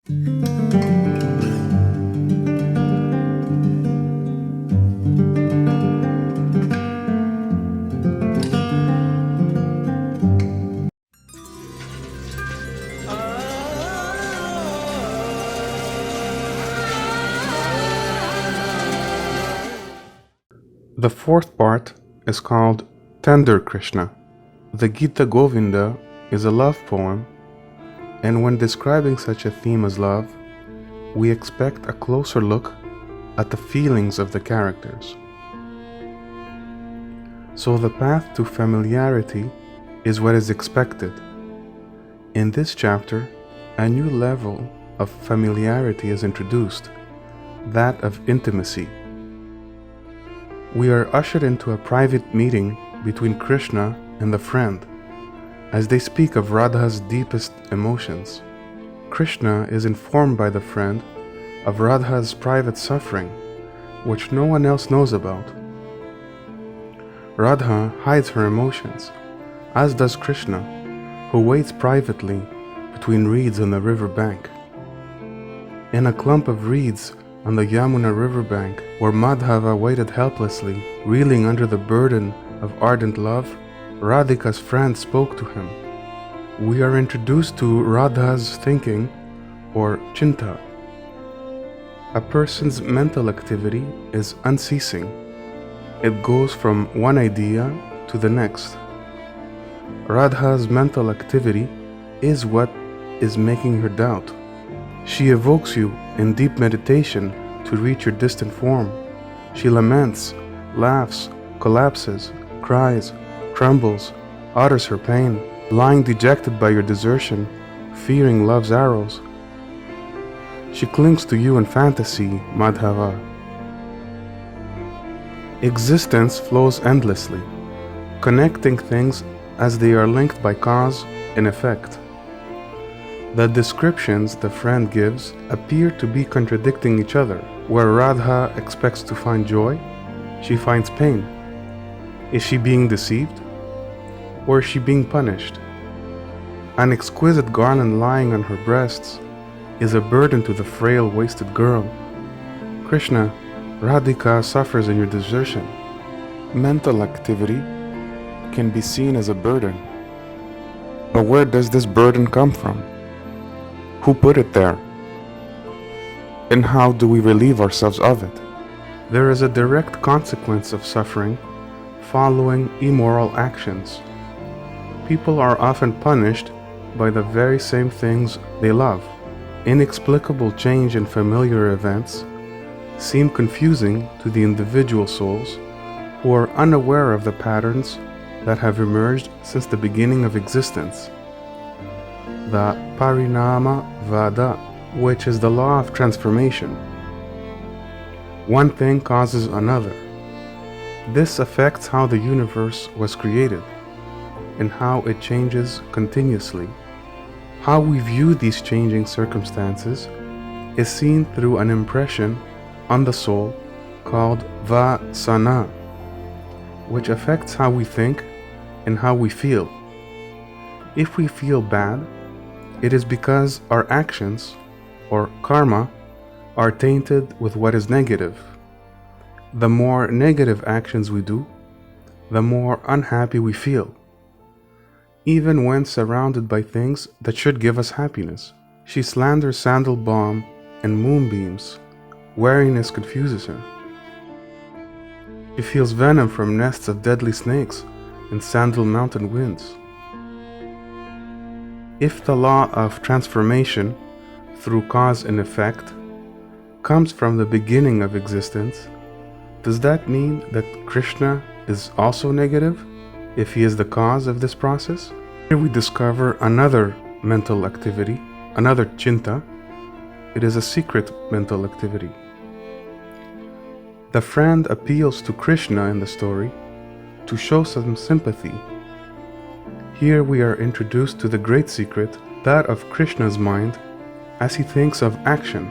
The fourth part is called Tender Krishna. The Gita Govinda is a love poem, and when describing such a theme as love, we expect a closer look at the feelings of the characters. So the path to familiarity is what is expected. In this chapter, a new level of familiarity is introduced, that of intimacy. We are ushered into a private meeting between Krishna and the friend, as they speak of Radha's deepest emotions. Krishna is informed by the friend of Radha's private suffering, which no one else knows about. Radha hides her emotions, as does Krishna, who waits privately between reeds on the river bank. In a clump of reeds on the Yamuna riverbank, where Madhava waited helplessly, reeling under the burden of ardent love, Radhika's friend spoke to him. We are introduced to Radha's thinking, or Chinta. A person's mental activity is unceasing. It goes from one idea to the next. Radha's mental activity is what is making her doubt. She evokes you in deep meditation to reach your distant form. She laments, laughs, collapses, cries, trembles, utters her pain, lying dejected by your desertion, fearing love's arrows. She clings to you in fantasy, Madhava. Existence flows endlessly, connecting things as they are linked by cause and effect. The descriptions the friend gives appear to be contradicting each other. Where Radha expects to find joy, she finds pain. Is she being deceived? Or is she being punished? An exquisite garland lying on her breasts is a burden to the frail, wasted girl. Krishna, Radhika suffers in your desertion. Mental activity can be seen as a burden. But where does this burden come from? Who put it there? And how do we relieve ourselves of it? There is a direct consequence of suffering following immoral actions. People are often punished by the very same things they love. Inexplicable change in familiar events seem confusing to the individual souls who are unaware of the patterns that have emerged since the beginning of existence. The Parinamavada, which is the law of transformation. One thing causes another. This affects how the universe was created and how it changes continuously. How we view these changing circumstances is seen through an impression on the soul called Vasana, which affects how we think and how we feel. If we feel bad, it is because our actions, or karma, are tainted with what is negative. The more negative actions we do, the more unhappy we feel, even when surrounded by things that should give us happiness. She slanders sandal balm and moonbeams. Wariness confuses her. She feels venom from nests of deadly snakes and sandal mountain winds. If the law of transformation through cause and effect comes from the beginning of existence, does that mean that Krishna is also negative if he is the cause of this process? Here we discover another mental activity, another Chinta. It is a secret mental activity. The friend appeals to Krishna in the story to show some sympathy. Here we are introduced to the great secret, that of Krishna's mind as he thinks of action.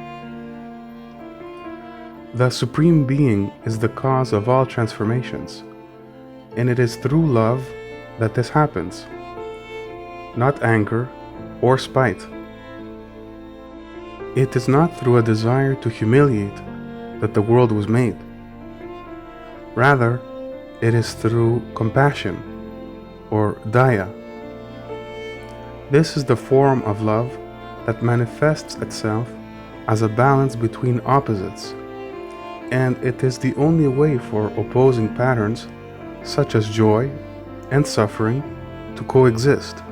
The Supreme Being is the cause of all transformations, and it is through love that this happens, not anger or spite. It is not through a desire to humiliate that the world was made. Rather, it is through compassion, or daya. This is the form of love that manifests itself as a balance between opposites, and it is the only way for opposing patterns, such as joy and suffering, to coexist.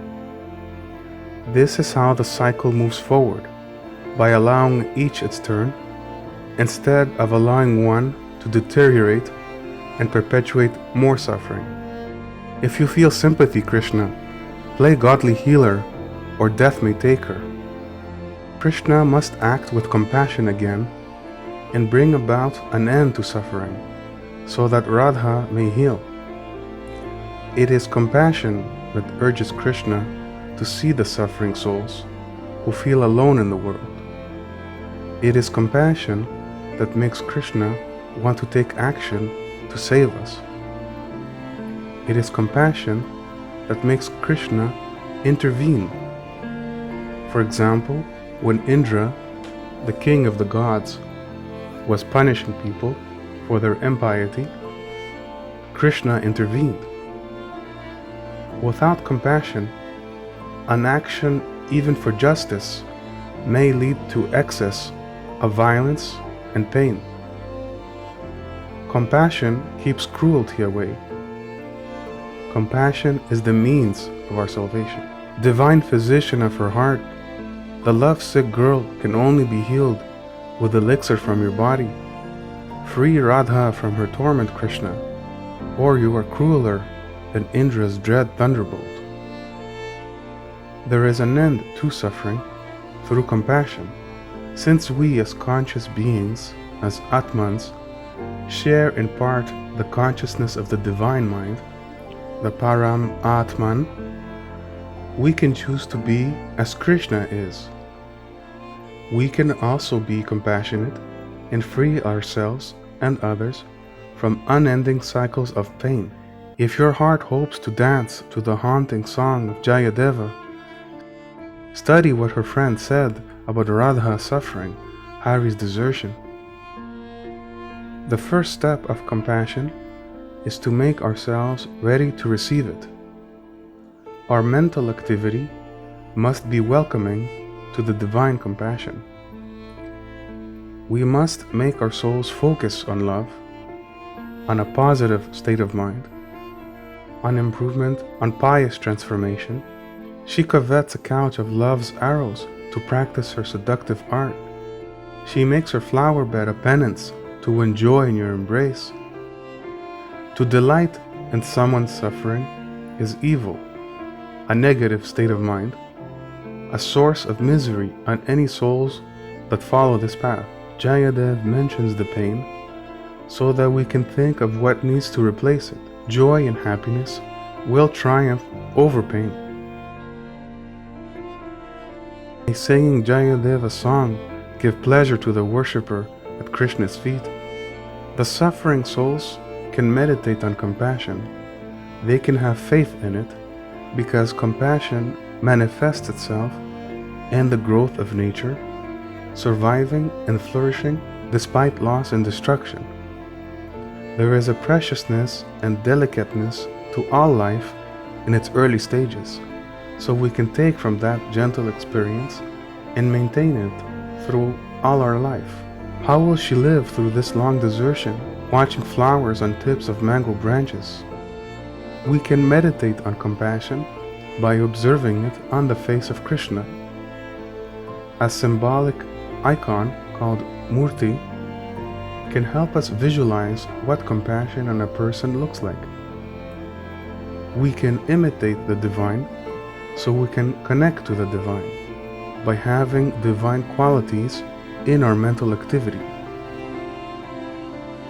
This is how the cycle moves forward, by allowing each its turn, instead of allowing one to deteriorate and perpetuate more suffering. If you feel sympathy, Krishna, play godly healer, or death may take her. Krishna must act with compassion again and bring about an end to suffering, so that Radha may heal. It is compassion that urges Krishna to see the suffering souls who feel alone in the world. It is compassion that makes Krishna want to take action to save us. It is compassion that makes Krishna intervene. For example, when Indra, the king of the gods, was punishing people for their impiety, Krishna intervened. Without compassion, an action even for justice may lead to excess of violence and pain. Compassion keeps cruelty away. Compassion is the means of our salvation. Divine physician of her heart, the love-sick girl can only be healed with elixir from your body. Free Radha from her torment, Krishna, or you are crueler than Indra's dread thunderbolt. There is an end to suffering through compassion, since we as conscious beings, as Atmans, share in part the consciousness of the divine mind, the Param-Atman. We can choose to be as Krishna is. We can also be compassionate and free ourselves and others from unending cycles of pain. If your heart hopes to dance to the haunting song of Jayadeva, study what her friend said about Radha's suffering, Hari's desertion. The first step of compassion is to make ourselves ready to receive it. Our mental activity must be welcoming to the divine compassion. We must make our souls focus on love, on a positive state of mind, on improvement, on pious transformation. She covets a couch of love's arrows to practice her seductive art. She makes her flower bed a penance to win joy in your embrace. To delight in someone's suffering is evil, a negative state of mind, a source of misery on any souls that follow this path. Jayadeva mentions the pain so that we can think of what needs to replace it. Joy and happiness will triumph over pain. By singing Jayadeva's song, give pleasure to the worshipper at Krishna's feet. The suffering souls can meditate on compassion. They can have faith in it because compassion manifests itself in the growth of nature, surviving and flourishing despite loss and destruction. There is a preciousness and delicateness to all life in its early stages, so we can take from that gentle experience and maintain it through all our life. How will she live through this long desertion, watching flowers on tips of mango branches? We can meditate on compassion by observing it on the face of Krishna. A symbolic icon called Murti can help us visualize what compassion on a person looks like. We can imitate the divine so we can connect to the divine by having divine qualities in our mental activity.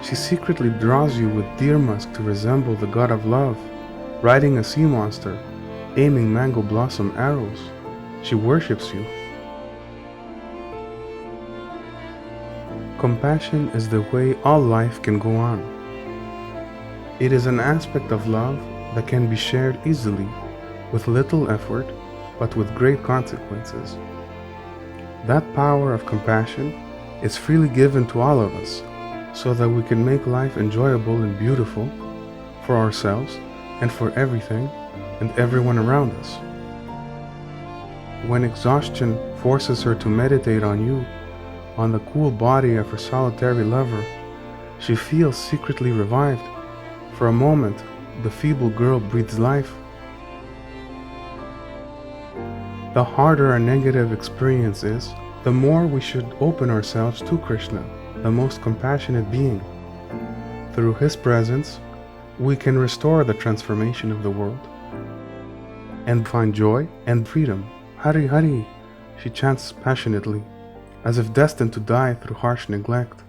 She secretly draws you with deer musk to resemble the god of love, riding a sea monster, aiming mango blossom arrows. She worships you. Compassion is the way all life can go on. It is an aspect of love that can be shared easily, with little effort, but with great consequences. That power of compassion is freely given to all of us, so that we can make life enjoyable and beautiful for ourselves and for everything and everyone around us. When exhaustion forces her to meditate on you, on the cool body of her solitary lover, she feels secretly revived. For a moment, the feeble girl breathes life. The harder a negative experience is, the more we should open ourselves to Krishna, the most compassionate being. Through his presence, we can restore the transformation of the world and find joy and freedom. Hari Hari, she chants passionately, as if destined to die through harsh neglect.